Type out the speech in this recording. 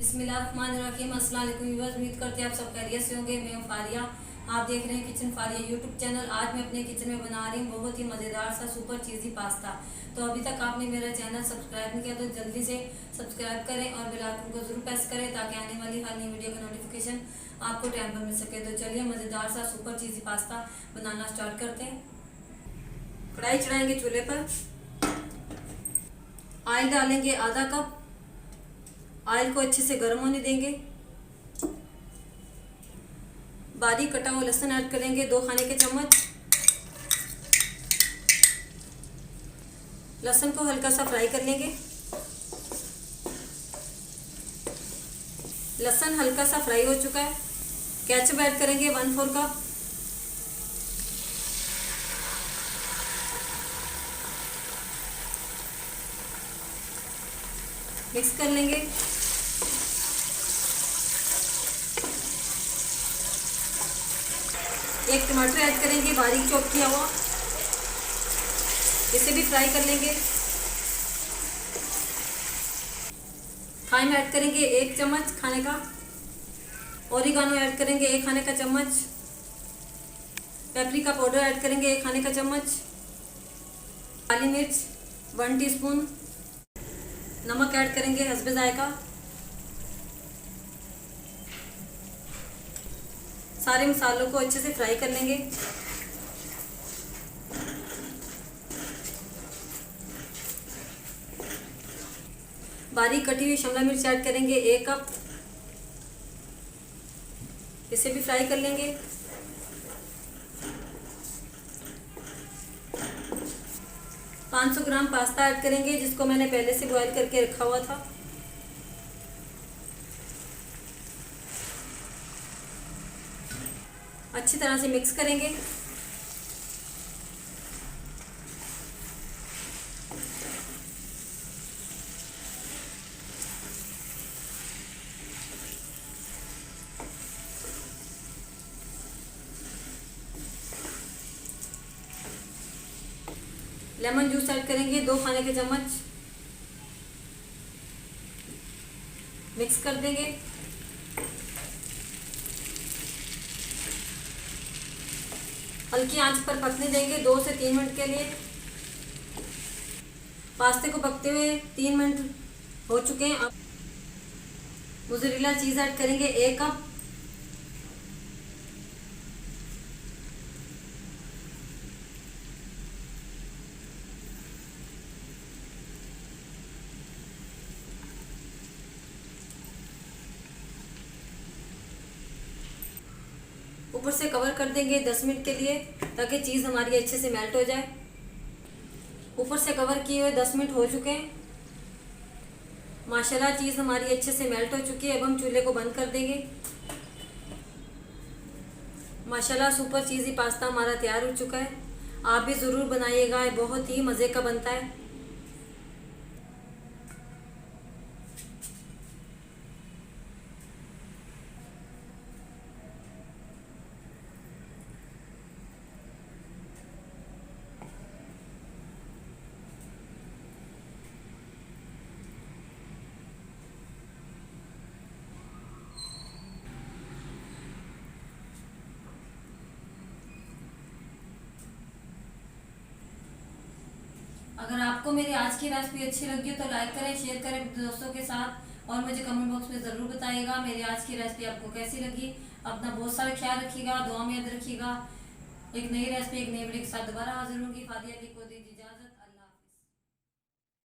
बिस्मिल्लाहिर्रहमानिर्रहीम। अस्सलाम वालेकुम व्यूअर्स, उम्मीद करते हैं आप सब खैरियत से होंगे। मैं हूं फारिया, आप देख रहे हैं किचन फारिया यूट्यूब चैनल। आज मैं अपने किचन में बना रही हूं बहुत ही मज़ेदार सा सुपर चीज़ी पास्ता। तो अभी तक आपने मेरा चैनल सब्सक्राइब नहीं किया तो जल्दी से सब्सक्राइब करें और बेल आइकन को जरूर प्रेस करें ताकि आने वाली हर नई वीडियो का नोटिफिकेशन आपको टाइम पर मिल सके। तो चलिए मज़ेदार सा सुपर चीज़ी पास्ता बनाना स्टार्ट करते हैं। कढ़ाई चढ़ाएंगे चूल्हे पर, ऑयल डालेंगे आधा कप। ऑयल को अच्छे से गर्म होने देंगे। बारीक कटा हुआ लहसुन ऐड करेंगे 2 खाने के चम्मच। लहसुन को हल्का सा फ्राई कर लेंगे। लहसुन हल्का सा फ्राई हो चुका है। केचप ऐड करेंगे 1/4 कप। मिक्स कर लेंगे। एक टमाटर ऐड करेंगे बारीक चॉप किया हुआ, इसे भी फ्राई कर लेंगे। थाइम ऐड करेंगे 1 चम्मच खाने का। ओरिगानो ऐड करेंगे 1 खाने का चम्मच। पेपरिका पाउडर ऐड करेंगे 1 खाने का चम्मच। काली मिर्च 1 टीस्पून। नमक ऐड करेंगे हस्बे जायका। सारे मसालों को अच्छे से फ्राई कर लेंगे। बारीक कटी हुई शिमला मिर्च ऐड करेंगे 1 कप, इसे भी फ्राई कर लेंगे। पाँच 500 ग्राम पास्ता ऐड करेंगे जिसको मैंने पहले से बॉईल करके रखा हुआ था। अच्छी तरह से मिक्स करेंगे। लेमन जूस ऐड करेंगे 2 खाने के चम्मच। मिक्स कर देंगे। हल्की आंच पर पकने देंगे 2 से 3 मिनट के लिए। पास्ते को पकते हुए 3 मिनट हो चुके हैं। अब मोज़रेला चीज़ ऐड करेंगे 1 कप। ऊपर से कवर कर देंगे 10 मिनट के लिए ताकि चीज़ हमारी अच्छे से मेल्ट हो जाए। ऊपर से कवर किए हुए 10 मिनट हो चुके हैं। माशाल्लाह चीज़ हमारी अच्छे से मेल्ट हो चुकी है। अब हम चूल्हे को बंद कर देंगे। माशाल्लाह सुपर चीज़ी पास्ता हमारा तैयार हो चुका है। आप भी ज़रूर बनाइएगा, बहुत ही मज़े का बनता है। अगर आपको मेरी आज की रेसिपी अच्छी लगी हो तो लाइक करें, शेयर करें दोस्तों के साथ और मुझे कमेंट बॉक्स में ज़रूर बताइएगा मेरी आज की रेसिपी आपको कैसी लगी। अपना बहुत सारा ख्याल रखिएगा, दुआ में याद रखिएगा। एक नई रेसिपी एक नई वीडियो के साथ दोबारा हाजिर होंगी। फादिया दी को दीजिए इजाज़त।